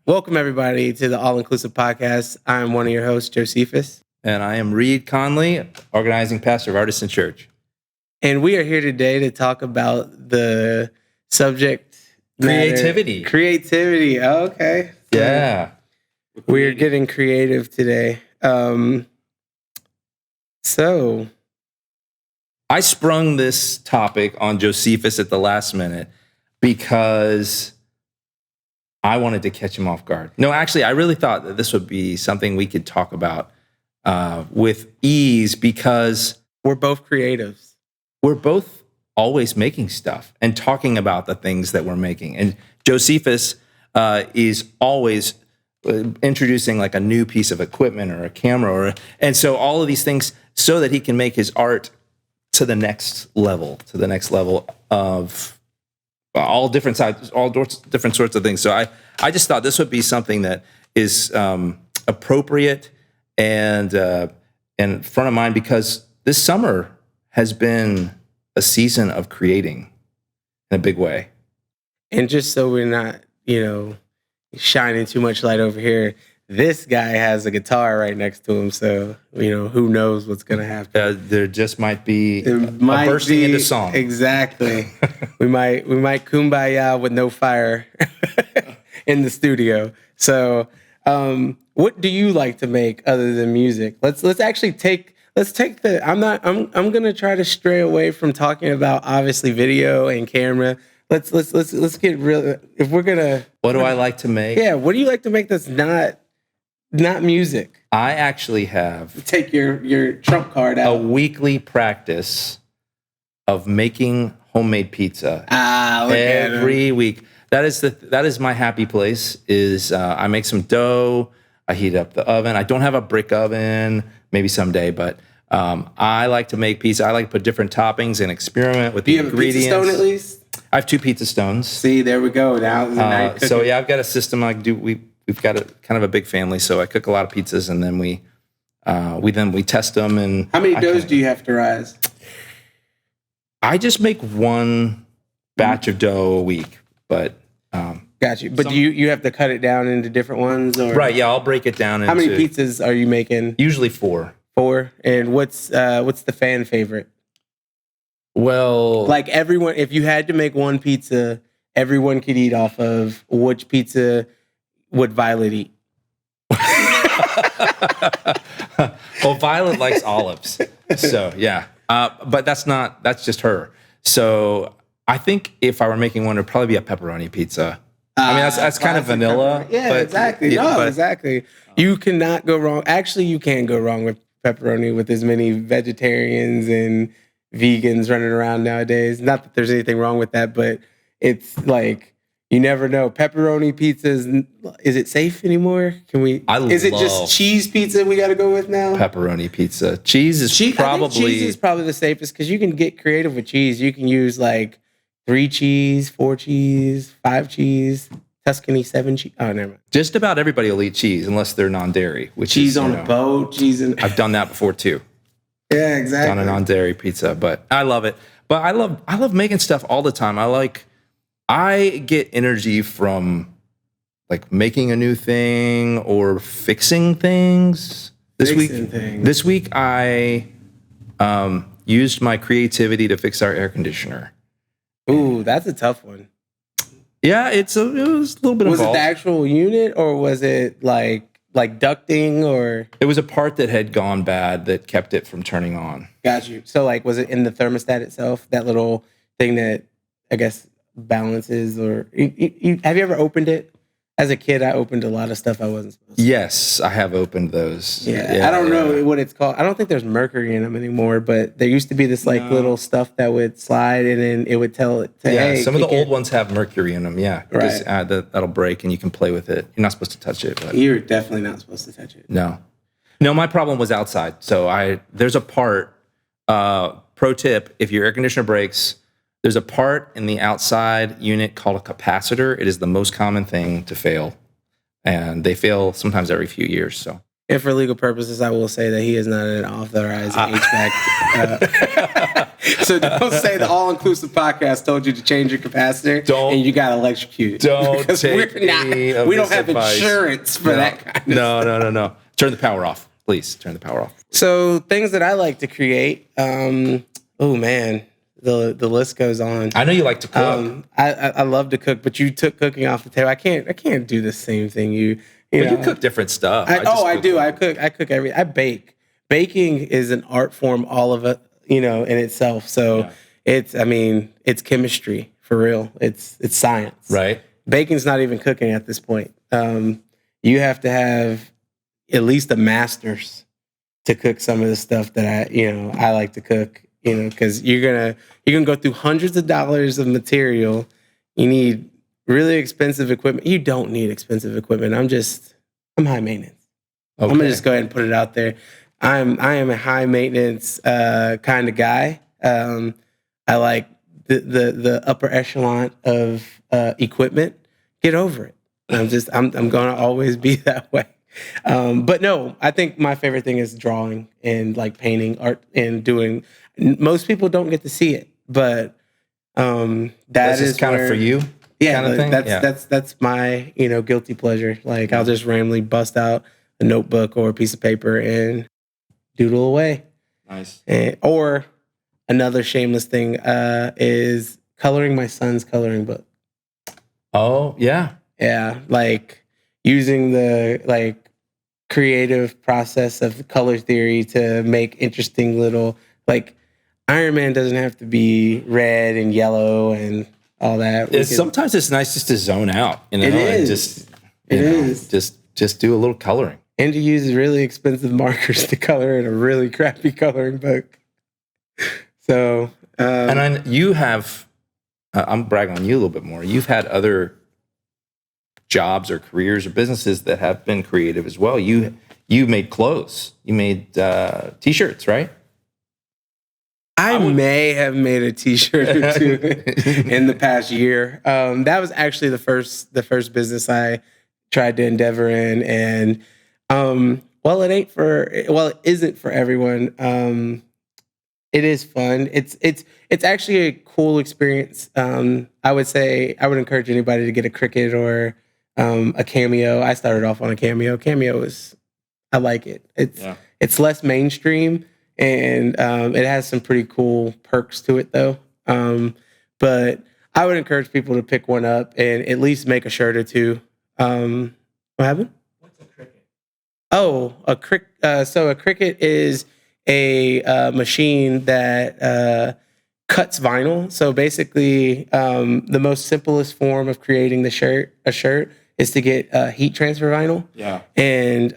Welcome, everybody, to the All-Inclusive Podcast. I'm one of your hosts, Josephus. And I am Conley, organizing pastor of Artisan Church. And we are here today to talk about the subject Creativity. matter. Creativity. Oh, okay. Yeah. We're getting creative today. So I sprung this topic on Josephus at the last minute because I wanted to catch him off guard. No, actually, I really thought that this would be something we could talk about with ease because we're both creatives. We're both always making stuff and talking about the things that we're making. And Josephus is always introducing like a new piece of equipment or a camera, and so all of these things so that he can make his art to the next level of all different sides, all different sorts of things. So I just thought this would be something that is appropriate and front of mind because this summer has been a season of creating in a big way. And just so we're not, shining too much light over here, this guy has a guitar right next to him, so who knows what's going to happen. There just might be a bursting into song. Exactly. we might kumbaya with no fire in the studio. So, what do you like to make other than music? Let's take the. I'm going to try to stray away from talking about obviously video and camera. Let's get real. If we're gonna, what do I like to make? Yeah, what do you like to make that's not music? I actually have take your trump card out. A weekly practice of making homemade pizza. Every week. That is my happy place. Is I make some dough. I heat up the oven. I don't have a brick oven. Maybe someday, but I like to make pizza. I like to put different toppings and experiment with the ingredients. Do you have a pizza stone at least? I have 2 pizza stones. See, there we go. Now, so yeah, I've got a system. We've got a kind of a big family, so I cook a lot of pizzas, and then we test them. And how many doughs do you have to rise? I just make one batch of dough a week, but got you. But do you have to cut it down into different ones, or right? Yeah, I'll break it down. How many pizzas are you making? Usually 4. 4. And what's the fan favorite? Well, like everyone, if you had to make one pizza everyone could eat off of, which pizza would Violet eat? Well, Violet likes olives, so yeah. But that's just her. So I think if I were making one, it'd probably be a pepperoni pizza. I mean, that's kind of vanilla. Yeah, but, exactly. Exactly. You cannot go wrong. Actually, you can go wrong with pepperoni with as many vegetarians and vegans running around nowadays. Not that there's anything wrong with that, but it's like you never know. Pepperoni pizza is it safe anymore? Is it just cheese pizza we got to go with now? Pepperoni pizza. Cheese is probably cheese is probably the safest because you can get creative with cheese. You can use like 3 cheese, 4 cheese, 5 cheese, Tuscany 7 cheese. Oh, never mind. Just about everybody will eat cheese unless they're non-dairy. Cheese on a boat. I've done that before too. Yeah, exactly. On a non-dairy pizza, but I love it. But I love making stuff all the time. I get energy from like making a new thing or fixing things. This week I used my creativity to fix our air conditioner. Ooh, that's a tough one. Yeah, it was a little bit involved. Was it the actual unit or was it like ducting or? It was a part that had gone bad that kept it from turning on. Got you. So like, was it in the thermostat itself? That little thing that I guess balances or have you ever opened it? As a kid, I opened a lot of stuff I wasn't supposed to. Yes, I have opened those. Yeah, I don't know what it's called. I don't think there's mercury in them anymore, but there used to be this little stuff that would slide and then it would tell it to, hey, some of the old ones have mercury in them, yeah. Right. Just that'll break and you can play with it. You're not supposed to touch it. But you're definitely not supposed to touch it. No, my problem was outside. So there's a part, pro tip, if your air conditioner breaks, there's a part in the outside unit called a capacitor. It is the most common thing to fail. And they fail sometimes every few years. So And for legal purposes, I will say that he is not an authorized HVAC. So don't say the all-inclusive podcast told you to change your capacitor and you got electrocuted. Don't take we don't have advice. Insurance for that kind of stuff. No. Turn the power off. Please turn the power off. So things that I like to create, oh man, the list goes on. I know you like to cook. I love to cook, but you took cooking off the table. I can't do the same thing you cook different stuff. I do. I cook everything. I bake. Baking is an art form, all of it, in itself. So it's chemistry for real. It's science. Right. Baking's not even cooking at this point. You have to have at least a master's to cook some of the stuff that I like to cook, because you're gonna go through hundreds of dollars of material. You need really expensive equipment. You don't need expensive equipment. I'm high maintenance. Okay. I'm gonna just go ahead and put it out there. I am a high maintenance kind of guy. I like the upper echelon of equipment. Get over it. I'm gonna always be that way. But no, I think my favorite thing is drawing and like painting, art, and doing. Most people don't get to see it, but that is kind of for you. Yeah, kind of thing? That's my guilty pleasure. Like I'll just randomly bust out a notebook or a piece of paper and doodle away. Nice. Or another shameless thing is coloring my son's coloring book. Oh yeah, like using the creative process of color theory to make interesting little Iron Man doesn't have to be red and yellow and all that. Sometimes it's nice just to zone out, It is. And just do a little coloring. And to use really expensive markers to color in a really crappy coloring book. So, you have, I'm bragging on you a little bit more. You've had other jobs or careers or businesses that have been creative as well. You made clothes. You made T-shirts, right? I may have made a T-shirt or two in the past year. That was actually the first business I tried to endeavor in, and it isn't for everyone. It is fun. It's actually a cool experience. I would say I would encourage anybody to get a Cricut or a Cameo. I started off on a Cameo. I like it. It's less mainstream. And it has some pretty cool perks to it, though. But I would encourage people to pick one up and at least make a shirt or two. What happened? What's a Cricut? Oh, a Cricut. So a Cricut is a machine that cuts vinyl. So basically, the most simplest form of creating a shirt is to get heat transfer vinyl. Yeah. And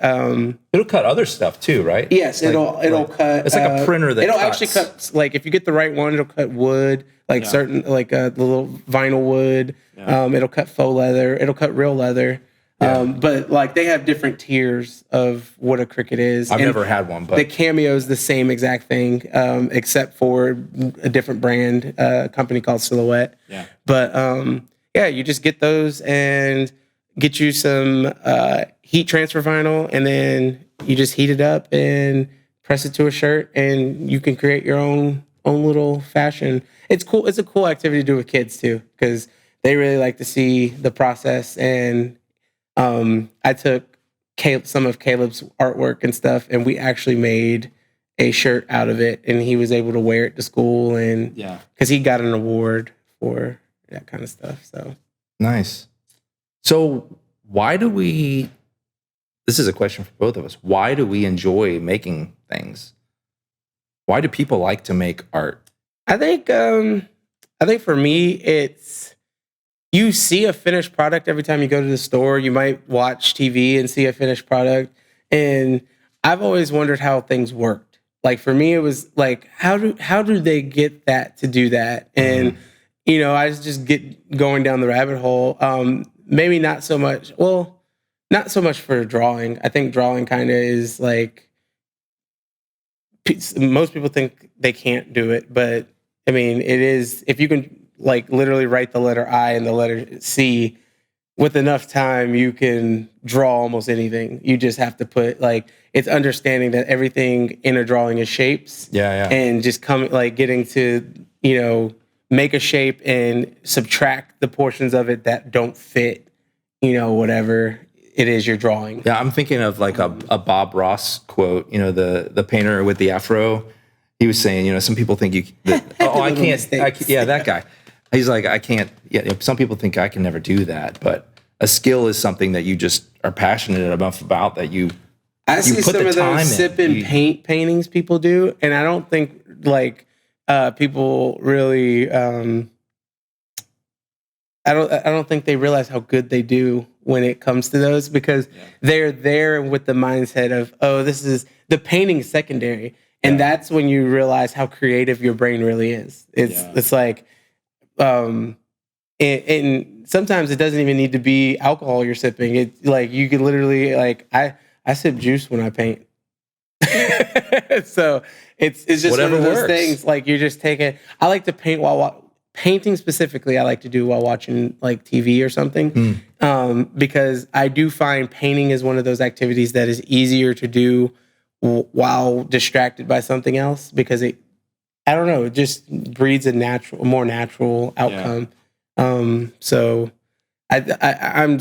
it'll cut other stuff too, right? Yes, it'll cut. It's like a printer that it'll cuts. actually cut. If you get the right one, it'll cut wood, certain the little vinyl wood. Yeah. It'll cut faux leather. It'll cut real leather. Yeah. But they have different tiers of what a Cricut is. I've never had one, but the Cameo is the same exact thing, except for a different brand, company called Silhouette. Yeah. But you just get those and get you some heat transfer vinyl, and then you just heat it up and press it to a shirt, and you can create your own little fashion. It's cool. It's a cool activity to do with kids too, because they really like to see the process. And I took some of Caleb's artwork and stuff, and we actually made a shirt out of it, and he was able to wear it to school, and because he got an award for that kind of stuff. So nice. So why do we, this is a question for both of us, why do we enjoy making things? Why do people like to make art? I think for me, it's, you see a finished product every time you go to the store. You might watch TV and see a finished product. And I've always wondered how things worked. For me, it was how do they get that to do that? And, I just get going down the rabbit hole. Maybe not so much. Well, not so much for drawing. I think drawing kind of is most people think they can't do it, but I mean, it is. If you can literally write the letter I and the letter C, with enough time, you can draw almost anything. You just have to put like it's understanding that everything in a drawing is shapes. Yeah. And just getting to, make a shape and subtract the portions of it that don't fit, whatever it is you're drawing. Yeah, I'm thinking of like a Bob Ross quote, the painter with the afro. He was saying, some people think I can't. Yeah, that guy. He's like, I can't. Yeah, some people think I can never do that, but a skill is something that you just are passionate enough about that you. I see put some of those sip and paint paintings people do, and I don't think people really. I don't think they realize how good they do when it comes to those, because they're there with the mindset of, this is the painting secondary, and that's when you realize how creative your brain really is. It's like. And sometimes it doesn't even need to be alcohol you're sipping. It's like you could literally I sip juice when I paint. So it's just whatever one of those works. things. Like you're just taking. I like to paint while painting specifically. I like to do while watching like TV or something, because I do find painting is one of those activities that is easier to do while distracted by something else, because I don't know, it just breeds a more natural outcome. So I am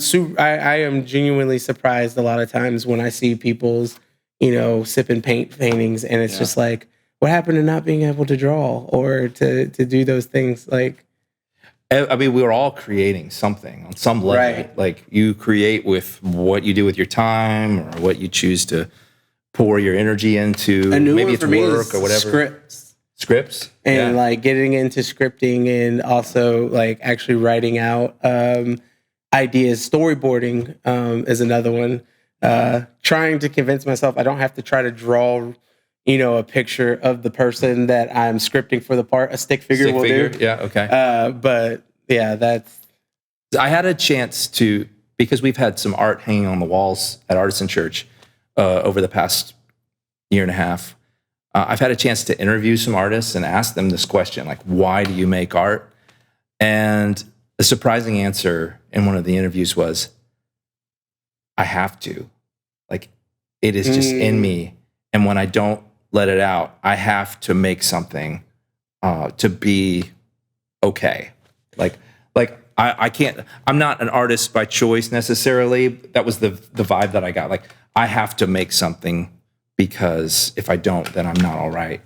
genuinely surprised a lot of times when I see people's, sip and paint paintings, and it's just like, what happened to not being able to draw or to do those things? Like, I mean, we were all creating something on some level. Right. Like you create with what you do with your time or what you choose to pour your energy into. A new Maybe one it's for me work is or whatever. Scripts and like getting into scripting, and also like actually writing out ideas. Storyboarding is another one. Trying to convince myself I don't have to try to draw, a picture of the person that I'm scripting for the part. A stick figure will do. Yeah, okay. But yeah, that's. I had a chance to, because we've had some art hanging on the walls at Artisan Church over the past year and a half. I've had a chance to interview some artists and ask them this question, like, why do you make art? And the surprising answer in one of the interviews was, I have to. Like, it is just in me. And when I don't let it out, I have to make something to be okay. Like I can't, I'm not an artist by choice necessarily. That was the vibe that I got. Like, I have to make something, because if I don't, then I'm not all right.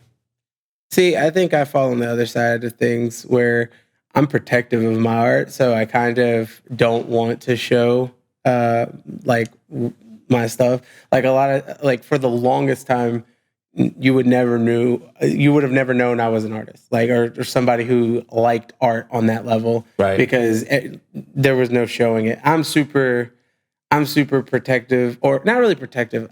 See, I think I fall on the other side of things where I'm protective of my art, so I kind of don't want to show my stuff. Like a lot of for the longest time, you would have never known I was an artist, or somebody who liked art on that level, right? Because there was no showing it. I'm super protective, or not really protective.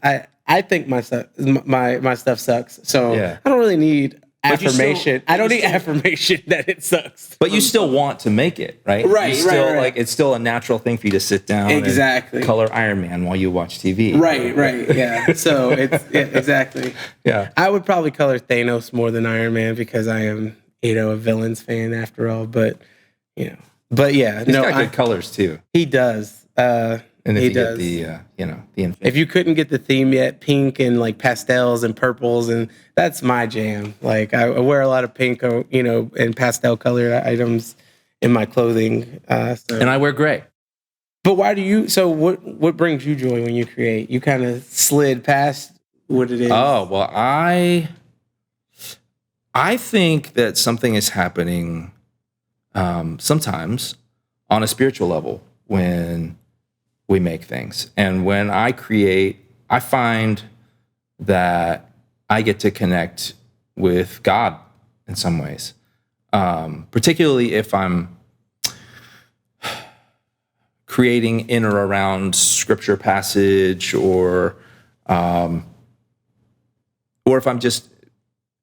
I think my stuff sucks, so I don't really need affirmation. I don't need affirmation that it sucks. But you still want to make it, right? Right, right. Like, it's still a natural thing for you to sit down and color Iron Man while you watch TV. Right, yeah. So exactly. Yeah. I would probably color Thanos more than Iron Man, because I am, a villains fan after all. But but yeah, he's got good colors too. He does. And if he you does. Get the if you couldn't get the theme yet, pink and like pastels and purples, and that's my jam. Like I wear a lot of pink, and pastel colored items in my clothing. And I wear gray. But why do you? So what brings you joy when you create? You kind of slid past what it is. Oh well, I think that something is happening sometimes on a spiritual level when we make things. And when I create, I find that I get to connect with God in some ways, particularly if I'm creating in or around scripture passage, or if I'm just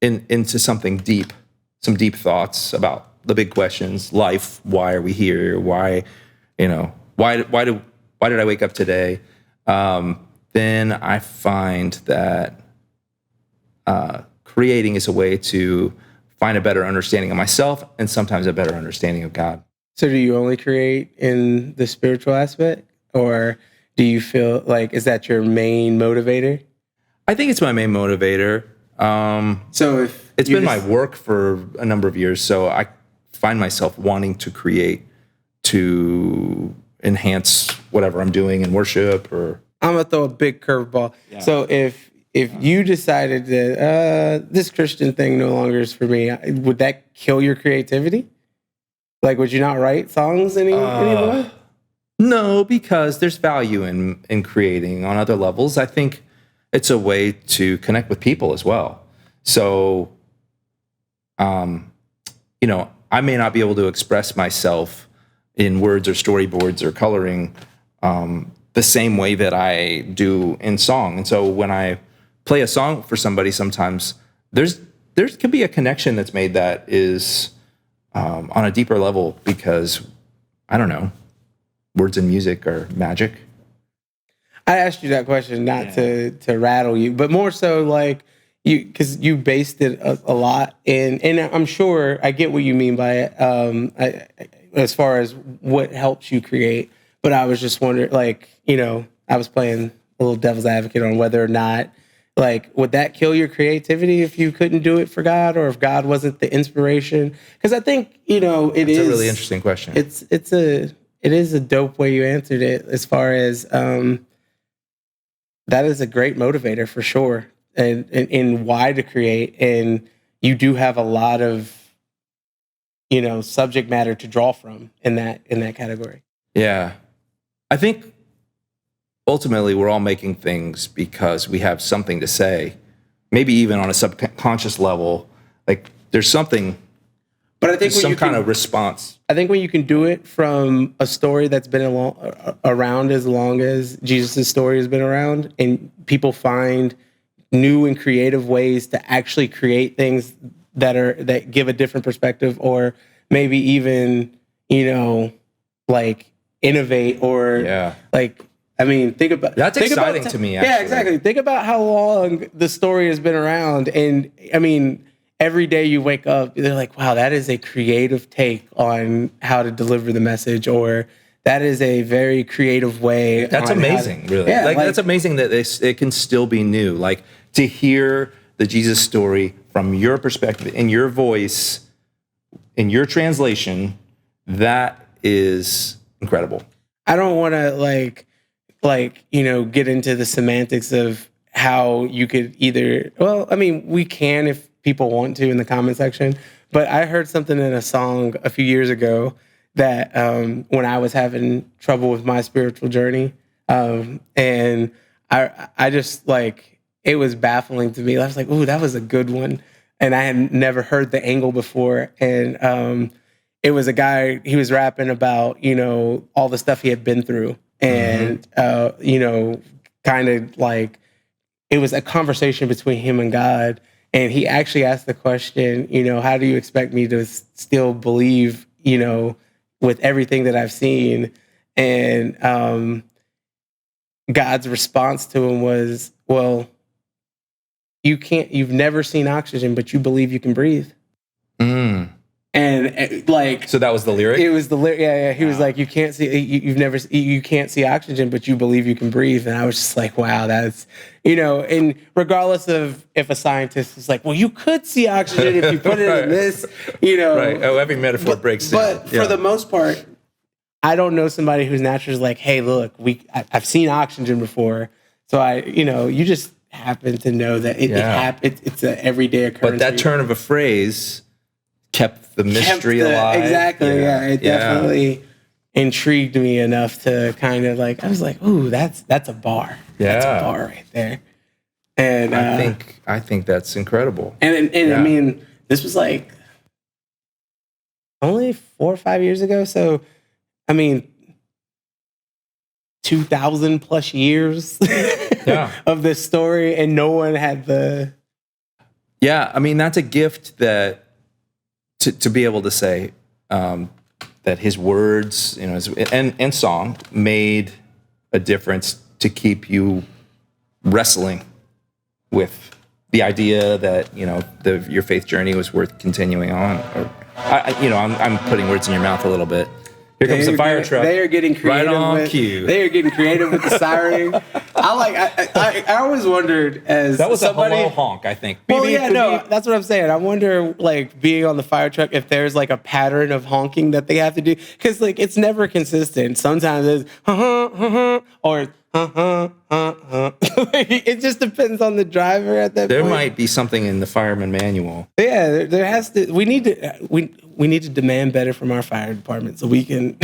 into something deep, some deep thoughts about the big questions, life, why are we here? Why did I wake up today? Then I find that creating is a way to find a better understanding of myself, and sometimes a better understanding of God. So do you only create in the spiritual aspect, or do you feel like, is that your main motivator? I think it's my main motivator. So if It's been my work for a number of years, so I find myself wanting to create to enhance whatever I'm doing in worship. Or I'm gonna throw a big curveball. Yeah. So if you decided that this Christian thing no longer is for me, would that kill your creativity? Like, would you not write songs anymore? No, because there's value in creating on other levels. I think it's a way to connect with people as well. So, I may not be able to express myself in words or storyboards or coloring the same way that I do in song. And so when I play a song for somebody, sometimes there can be a connection that's made that is on a deeper level because, I don't know, words and music are magic. I asked you that question not to rattle you, but more so like because you based it a lot in, and I'm sure I get what you mean by it as far as what helps you create. But I was just wondering, like, I was playing a little devil's advocate on whether or not, like, would that kill your creativity if you couldn't do it for God, or if God wasn't the inspiration? Because I think it's a really interesting question. It is a dope way you answered it, as far as that is a great motivator for sure, and why to create. And you do have a lot of subject matter to draw from in that category. Yeah, I think ultimately we're all making things because we have something to say, maybe even on a subconscious level. Like there's something. But I think some kind of response. I think when you can do it from a story that's been around as long as Jesus' story has been around, and people find new and creative ways to actually create things that give a different perspective, or maybe even like innovate, or like, I mean, think about that's exciting to me. Actually. Yeah, exactly. Think about how long the story has been around, and I mean, every day you wake up, they're like, wow, that is a creative take on how to deliver the message, or that is a very creative way. That's amazing, really. Yeah, like that's amazing that it can still be new. Like to hear the Jesus story from your perspective, in your voice, in your translation, that is incredible. I don't want to get into the semantics of how you could either, well, I mean, we can if people want to in the comment section, but I heard something in a song a few years ago that when I was having trouble with my spiritual journey, and I just it was baffling to me. I was like, ooh, that was a good one. And I had never heard the angle before. And it was a guy, he was rapping about, all the stuff he had been through. And, kind of like, it was a conversation between him and God. And he actually asked the question, how do you expect me to still believe, with everything that I've seen? And God's response to him was, well, you've never seen oxygen, but you believe you can breathe. And so that was the lyric? It was the lyric. Yeah. He was like, you can't see oxygen, but you believe you can breathe. And I was just like, wow, that's, and regardless of if a scientist is like, well, you could see oxygen if you put it in this, Right. Oh, every metaphor breaks down. But for the most part, I don't know somebody whose nature is like, hey, look, I've seen oxygen before. So you just happen to know that it's an everyday occurrence. But that turn of a phrase kept the mystery alive. Exactly. Yeah. It definitely intrigued me enough to kind of I was like, ooh, that's a bar. Yeah. That's a bar right there. And I think that's incredible. And I mean, this was only 4 or 5 years ago. So, I mean, 2,000 plus years of this story, and no one had the. Yeah. I mean, that's a gift that, to be able to say that his words, and song made a difference to keep you wrestling with the idea that your faith journey was worth continuing on. Or I'm putting words in your mouth a little bit. Here comes the fire truck. They are getting creative. Right on cue. They are getting creative with the siren. I always wondered as That was somebody, a hello honk, I think. Well, Beep, yeah, beep, no, beep. that's what I'm saying. I wonder, like, being on the fire truck, if there's like a pattern of honking that they have to do, because like it's never consistent. Sometimes it's or it just depends on the driver at that There point. might be something in the fireman manual. Yeah, there has to. We need to demand better from our fire department so we can.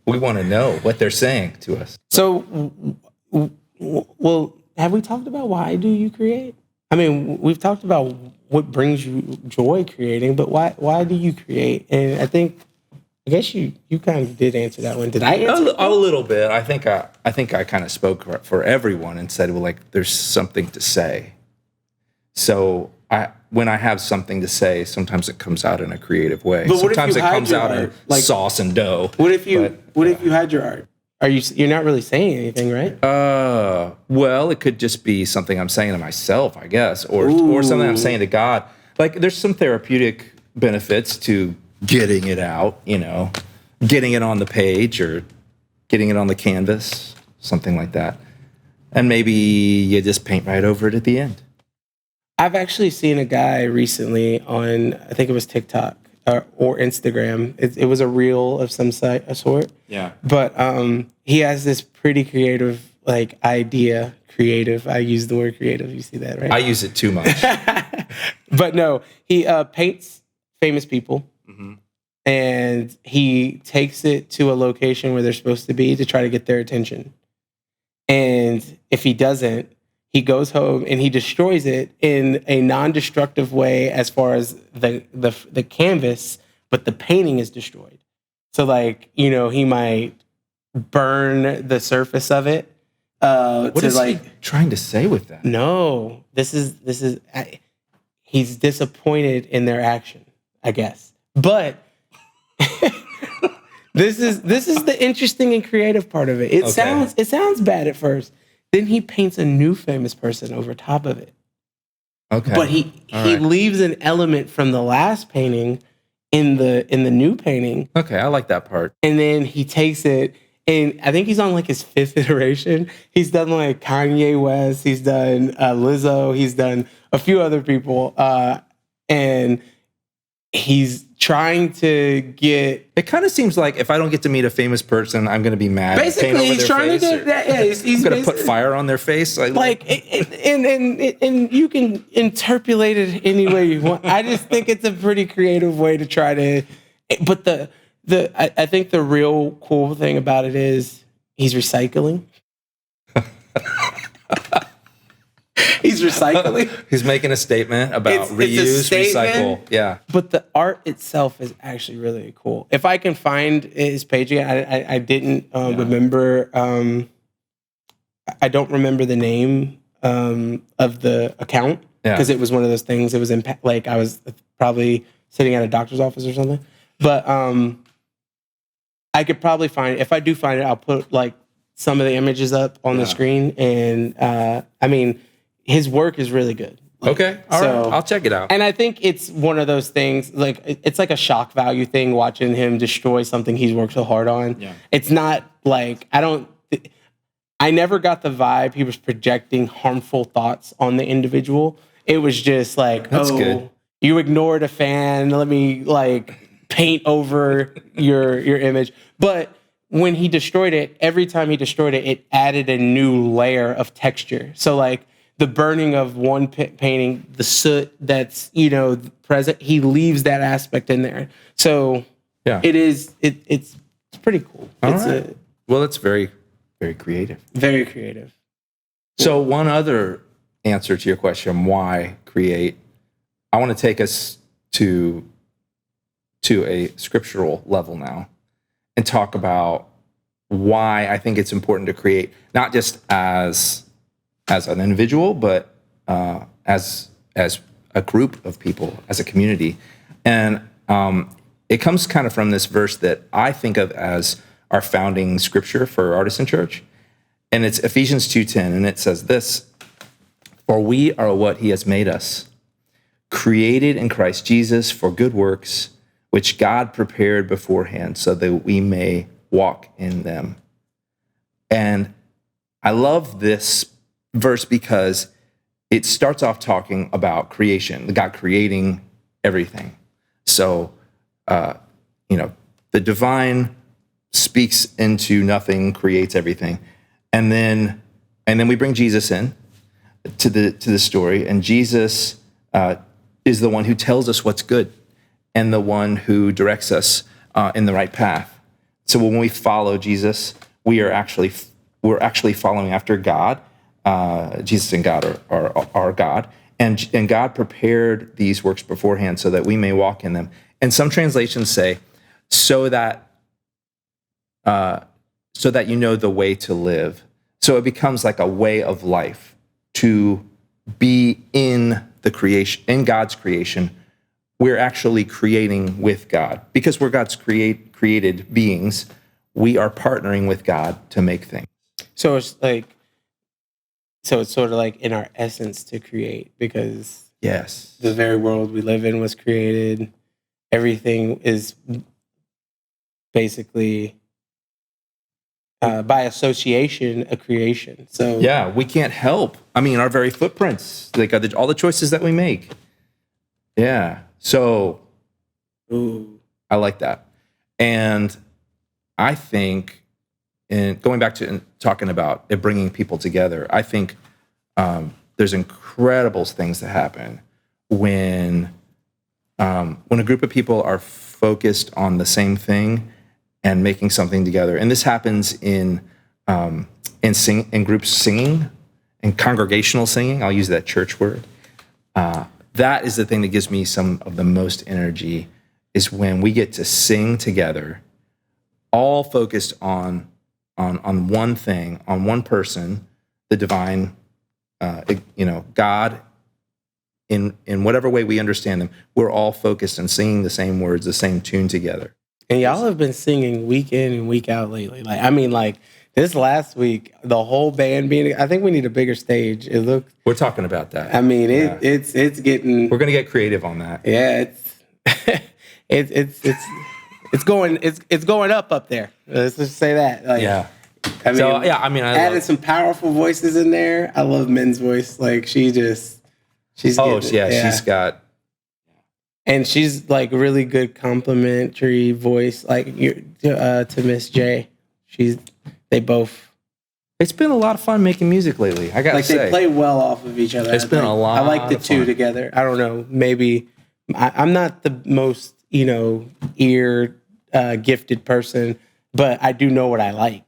We want to know what they're saying to us. So, well, have we talked about why do you create? I mean, we've talked about what brings you joy creating, but why do you create? And I guess you kind of did answer that one. Did I answer? A little bit. I think I kind of spoke for everyone and said, well, like, there's something to say. So when I have something to say, sometimes it comes out in a creative way. But what if Sometimes you it hide comes your out art? in Like, sauce and dough. What if you hide your art? You're not really saying anything, right? Well, it could just be something I'm saying to myself, I guess, or something I'm saying to God. Like, there's some therapeutic benefits to getting it out, getting it on the page or getting it on the canvas, something like that. And maybe you just paint right over it at the end. I've actually seen a guy recently on, I think it was TikTok or Instagram. It was a reel of some sort. Yeah. But he has this pretty creative idea. Creative. I use the word creative. You see that, right? I use it too much. But no, he paints famous people. Mm-hmm. And he takes it to a location where they're supposed to be to try to get their attention. And if he doesn't, he goes home and he destroys it in a non-destructive way as far as the canvas, but the painting is destroyed. So he might burn the surface of it. What is he trying to say with that? No, this is he's disappointed in their action, I guess. But this is the interesting and creative part of it. It sounds bad at first. Then he paints a new famous person over top of it. Okay. But he leaves an element from the last painting in the new painting. Okay, I like that part. And then he takes it, and I think he's on his 5th iteration. He's done Kanye West, he's done Lizzo, he's done a few other people, and he's trying to get. It kind of seems like if I don't get to meet a famous person, I'm going to be mad. Basically, he's trying to get that. Yeah, he's going to put fire on their face. And you can interpolate it any way you want. I just think it's a pretty creative way to try to. But I think the real cool thing about it is he's recycling. He's recycling. He's making a statement about reuse, recycle. Yeah. But the art itself is actually really cool. If I can find his page again, I didn't remember. I don't remember the name of the account because it was one of those things. It was I was probably sitting at a doctor's office or something. But I could probably find it. If I do find it, I'll put some of the images up on the screen. And his work is really good. Okay. All right. I'll check it out. And I think it's one of those things, it's like a shock value thing watching him destroy something he's worked so hard on. Yeah. It's not I never got the vibe he was projecting harmful thoughts on the individual. It was just That's good. You ignored a fan. Let me paint over your image. But when he destroyed it, every time he destroyed it, it added a new layer of texture. So the burning of one painting, the soot that's present, he leaves that aspect in there. So it's pretty cool. Well, it's very, very creative. Very creative. So one other answer to your question, why create? I want to take us to a scriptural level now and talk about why I think it's important to create, not just as an individual, but as a group of people, as a community. And it comes kind of from this verse that I think of as our founding scripture for Artisan Church. And it's Ephesians 2:10, and it says this: "For we are what he has made us, created in Christ Jesus for good works, which God prepared beforehand so that we may walk in them. And I love this verse because it starts off talking about creation, God creating everything. So, the divine speaks into nothing, creates everything. And then we bring Jesus in to the story, and Jesus is the one who tells us what's good and the one who directs us in the right path. So when we follow Jesus, we're actually following after God. Jesus and God are God, and God prepared these works beforehand so that we may walk in them. And some translations say, so that you know the way to live. So it becomes like a way of life to be in the creation, in God's creation. We're actually creating with God because we're God's created beings. We are partnering with God to make things. So it's sort of like in our essence to create, because yes, the very world we live in was created. Everything is basically by association a creation. So yeah, we can't help. I mean, our very footprints, like all the choices that we make. Yeah. So I like that. And I think, in going back to talking about it bringing people together, I think there's incredible things that happen when a group of people are focused on the same thing and making something together. And this happens in groups singing, in congregational singing. I'll use that church word. That is the thing that gives me some of the most energy, is when we get to sing together, all focused on one thing, on one person, the divine, God, in whatever way we understand them. We're all focused on singing the same words, the same tune together. And y'all have been singing week in and week out lately. Like this last week, the whole band being, I think we need a bigger stage. We're talking about that. I mean, it's getting. We're gonna get creative on that. Yeah, it's going up there. Let's just say that. Yeah. I added some powerful voices in there. I love Min's voice. Like she's got. And she's like really good complimentary voice, like to Miss J. They both. It's been a lot of fun making music lately. I gotta say, they play well off of each other. It's been a lot. I like the two together. I don't know. Maybe I'm not the most ear gifted person, but I do know what I like.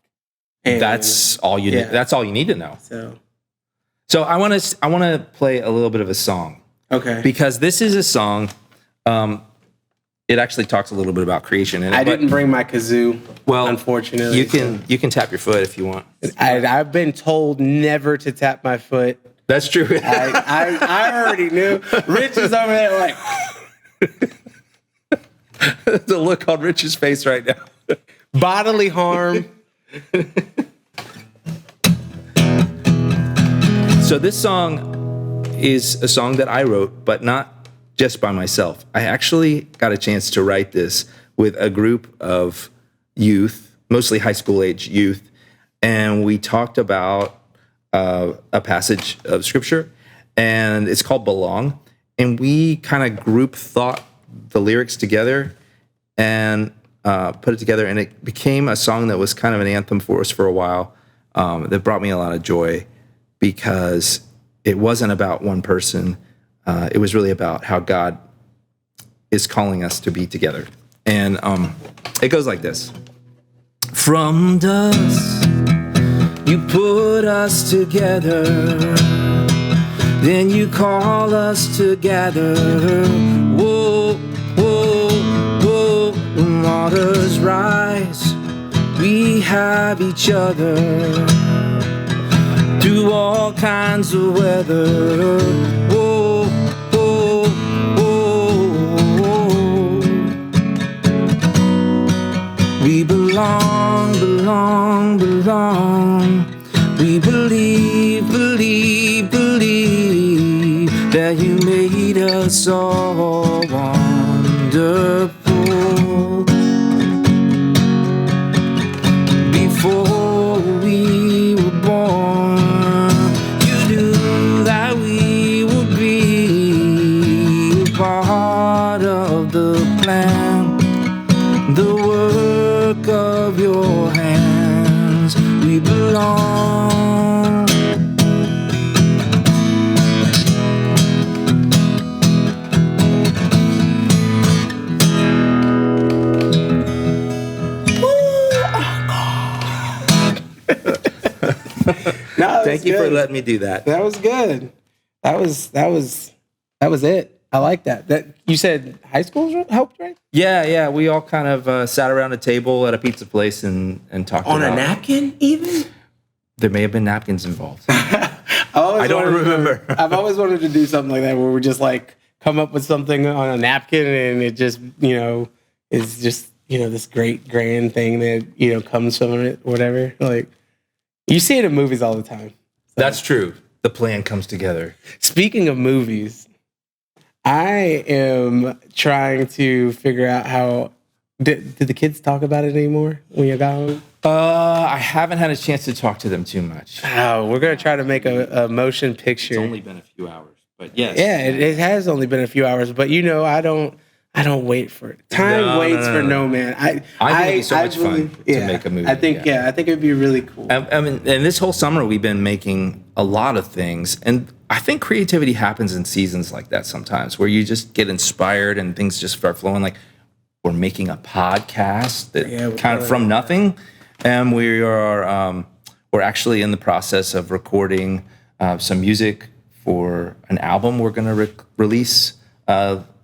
And that's all you. Yeah. That's all you need to know. So I want to play a little bit of a song. Okay. Because this is a song. It actually talks a little bit about creation. I didn't bring my kazoo. Well, unfortunately, you can tap your foot if you want. I've been told never to tap my foot. That's true. I already knew. Rich is over there like the look on Rich's face right now. Bodily harm. So this song is a song that I wrote, but not just by myself. I actually got a chance to write this with a group of youth, mostly high school age youth, and we talked about a passage of scripture, and it's called Belong, and we kind of group thought the lyrics together and put it together, and it became a song that was kind of an anthem for us for a while, that brought me a lot of joy, because it wasn't about one person. It was really about how God is calling us to be together. And it goes like this. From dust, you put us together. Then you call us together. Whoa, whoa, whoa. When waters rise, we have each other. Through all kinds of weather. Whoa, whoa, whoa. We belong, belong, belong. We believe, believe, believe that you made us all wonderful. plan, the work of your hands. We belong. No, Thank you for letting me do that. That was good. That was it. I like that. That you said high school helped, right? Yeah. We all kind of sat around a table at a pizza place and talked On about a napkin, even. There may have been napkins involved. I don't remember. I've always wanted to do something like that where we just like come up with something on a napkin and it just, is just, this great grand thing that, comes from it, whatever. Like you see it in movies all the time. So. That's true. The plan comes together. Speaking of movies, I am trying to figure out how, did the kids talk about it anymore when you got home? I haven't had a chance to talk to them too much. Oh, we're going to try to make a motion picture. It's only been a few hours, but yes. Yeah, it has only been a few hours, but I don't wait for it. Time waits for no man. I think it'd be so much fun to make a movie. I think it'd be really cool. I mean, and this whole summer we've been making a lot of things, and I think creativity happens in seasons like that sometimes, where you just get inspired and things just start flowing. Like we're making a podcast that kind of from nothing, and we're actually in the process of recording some music for an album we're going to release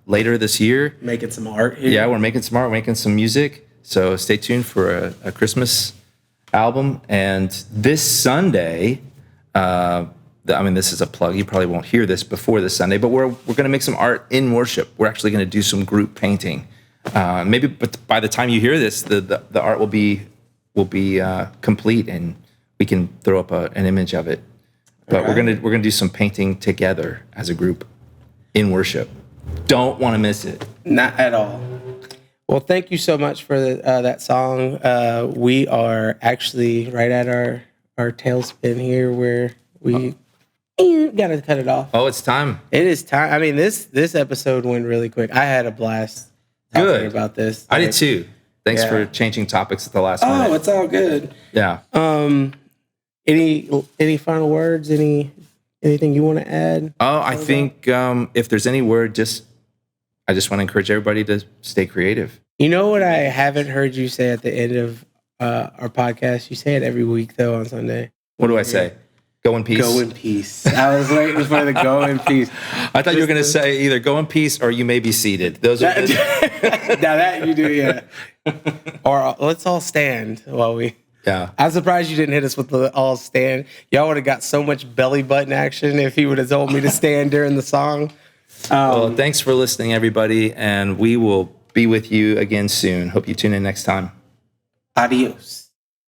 later this year. Making some art here. Yeah, we're making some art, making some music. So stay tuned for a Christmas album. And this Sunday, this is a plug. You probably won't hear this before this Sunday, but we're going to make some art in worship. We're actually going to do some group painting. Maybe, but by the time you hear this, the art will be complete, and we can throw up an image of it. But we're gonna do some painting together as a group in worship. Don't want to miss it. Not at all. Well, thank you so much for that song. We are actually right at our tailspin here where we got to cut it off. Oh, it's time. It is time. I mean, this episode went really quick. I had a blast talking about this. I did too. Thanks for changing topics at the last minute. Oh, it's all good. Yeah. Any final words? Anything you want to add? Oh, I think if there's any word, I just want to encourage everybody to stay creative. You know what I haven't heard you say at the end of our podcast? You say it every week, though, on Sunday. What do I say? Go in peace. Go in peace. I was waiting for the go in peace. I thought you were going to say either go in peace or you may be seated. Those are now that you do, yeah. Or let's all stand while we... Yeah. I'm surprised you didn't hit us with the all stand. Y'all would have got so much belly button action if he would have told me to stand during the song. Well, thanks for listening, everybody, and we will be with you again soon. Hope you tune in next time. Adios.